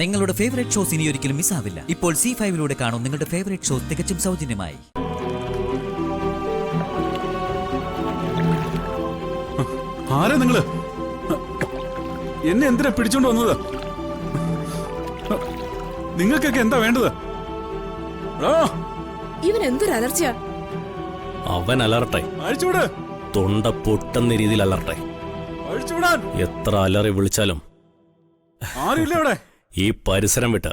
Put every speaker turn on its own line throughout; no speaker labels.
നിങ്ങളുടെ favourite shows ഇനി ഒരിക്കലും മിസ്സാവില്ല. ഇപ്പോൾ C5-ലൂടെ കാണും നിങ്ങളുടെ ഫേവറേറ്റ് ഷോസ് തികച്ചും സൗജന്യമായി.
ആരാ നിങ്ങള്? എന്നെ എന്തിനാ പിടിച്ചോണ്ട് വന്നത്? നിങ്ങൾക്കൊക്കെ എന്താ വേണ്ടത്?
ഇവൻ എന്തൊരു അലർച്ചയാ.
അവൻ അലർട്ടെ,
അഴിച്ചുവിട്.
തൊണ്ട പൊട്ടുന്ന രീതിയിൽ അലർട്ടെ.
അഴിച്ചുവിടാൻ.
എത്ര അലറി വിളിച്ചാലും
ആരുമില്ല ഇവിടെ.
ഈ പരിസരം വിട്ട്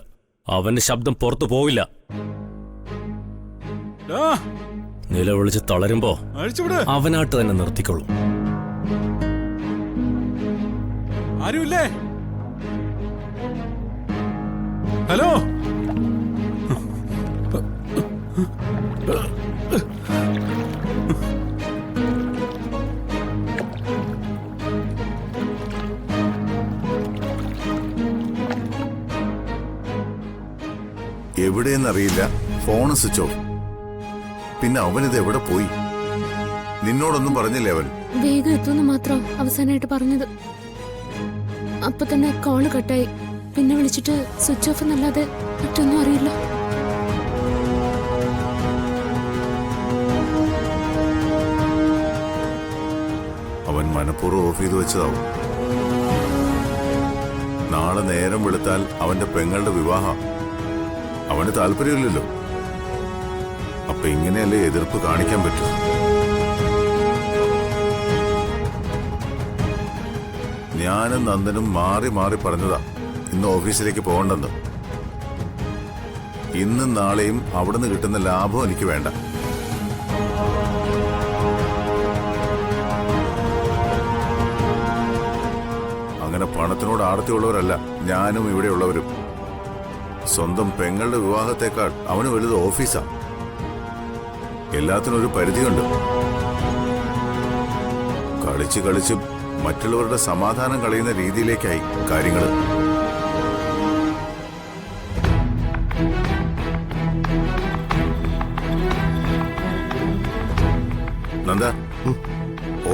അവന്റെ ശബ്ദം പുറത്തു പോവില്ല. നിലവിളിച്ച് തളരുമ്പോ അവനായിട്ട് തന്നെ നിർത്തിക്കൊള്ളും.
ആരുമില്ലേ? ഹലോ,
എവിടെയെന്നറിയില്ല. Phone switch off. പിന്നെ അവനിത് എവിടെ പോയി? നിന്നോടൊന്നും പറഞ്ഞില്ലേ അവൻ?
വേഗം എത്തുമെന്ന് മാത്രം അവസാനമായിട്ട് പറഞ്ഞത്. അപ്പൊ തന്നെ കോള് കട്ടായി. പിന്നെ വിളിച്ചിട്ട് സ്വിച്ച് ഓഫ് എന്നല്ലാതെ മറ്റൊന്നും അറിയില്ല.
അവൻ മനഃപൂർവ്വം ഓഫ് ചെയ്ത് വെച്ചതാവും. നാളെ നേരം വെളുത്താൽ അവന്റെ പെങ്ങളുടെ വിവാഹം. അവന് താല്പര്യമില്ലല്ലോ. അപ്പൊ ഇങ്ങനെയല്ലേ എതിർപ്പ് കാണിക്കാൻ പറ്റൂ? ഞാനും നന്ദനും മാറി മാറി പറഞ്ഞതാ ഇന്ന് ഓഫീസിലേക്ക് പോകണ്ടെന്ന്. ഇന്നും നാളെയും അവിടുന്ന് കിട്ടുന്ന ലാഭം എനിക്ക് വേണ്ട. അങ്ങനെ പണത്തിനോട് ആർത്തിയുള്ളവരല്ല ഞാനും ഇവിടെയുള്ളവരും. സ്വന്തം പെങ്ങളുടെ വിവാഹത്തെക്കാൾ അവന് വലുത് ഓഫീസാ. എല്ലാത്തിനും ഒരു പരിധിയുണ്ട്. കളിച്ച് കളിച്ച് മറ്റുള്ളവരുടെ സമാധാനം കളയുന്ന രീതിയിലേക്കായി കാര്യങ്ങൾ. നന്ദ,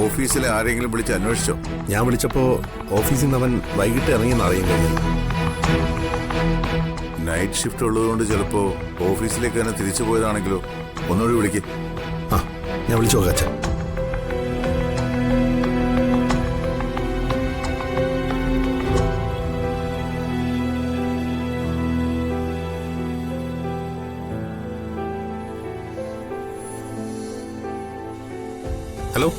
ഓഫീസിലെ ആരെങ്കിലും വിളിച്ച് അന്വേഷിച്ചോ?
ഞാൻ വിളിച്ചപ്പോ ഓഫീസിൽ നിന്ന് അവൻ വൈകിട്ട് ഇറങ്ങിയെന്ന് അറിയാൻ കഴിഞ്ഞു.
നൈറ്റ് ഷിഫ്റ്റ് ഉള്ളതുകൊണ്ട് ചിലപ്പോ ഓഫീസിലേക്ക് തന്നെ തിരിച്ചു പോയതാണെങ്കിലോ? ഒന്നുകൂടി വിളിക്ക്.
ആ, ഞാൻ വിളിച്ചു നോക്കാം അച്ഛാ. ഹലോ,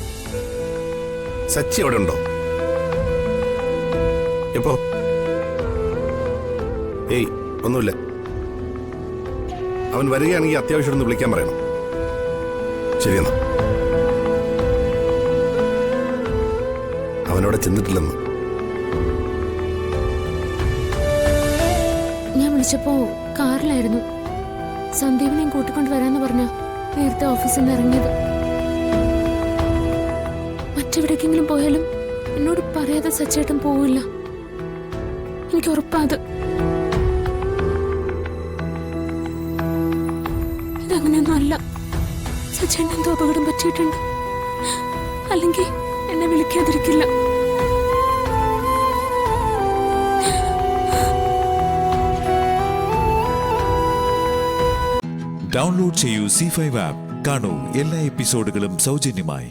സച്ചി അവിടെ ഉണ്ടോ? എപ്പോ? ഏയ്, ഒന്നുമില്ല. അവൻ വരികയാണെങ്കിൽ അത്യാവശ്യം ഒന്ന് വിളിക്കാൻ പറയണം. ശരിയെന്നാ. അവനവിടെ ചെന്നിട്ടില്ലെന്ന്.
ഞാൻ വിളിച്ചപ്പോ കാറിലായിരുന്നു. സന്ദീപിനെയും കൂട്ടിക്കൊണ്ട് വരാന്ന് പറഞ്ഞ നേരത്തെ ഓഫീസിൽ നിന്ന് ഇറങ്ങിയത്. മറ്റെവിടേക്കെങ്കിലും പോയാലും എന്നോട് പറയാതെ സച്ചേട്ടൻ പോവില്ല. എനിക്ക് ഉറപ്പാത്. ഇതങ്ങനെയൊന്നും അല്ല. സച്ചേട്ടൻ എന്തോ അപകടം പറ്റിയിട്ടുണ്ട്. അല്ലെങ്കിൽ എന്നെ വിളിക്കാതിരിക്കില്ല.
ഡൗൺലോഡ് ചെയ്യൂ C5 ആപ്പ്. കാണൂ എല്ലാ എപ്പിസോഡുകളും സൗജന്യമായി.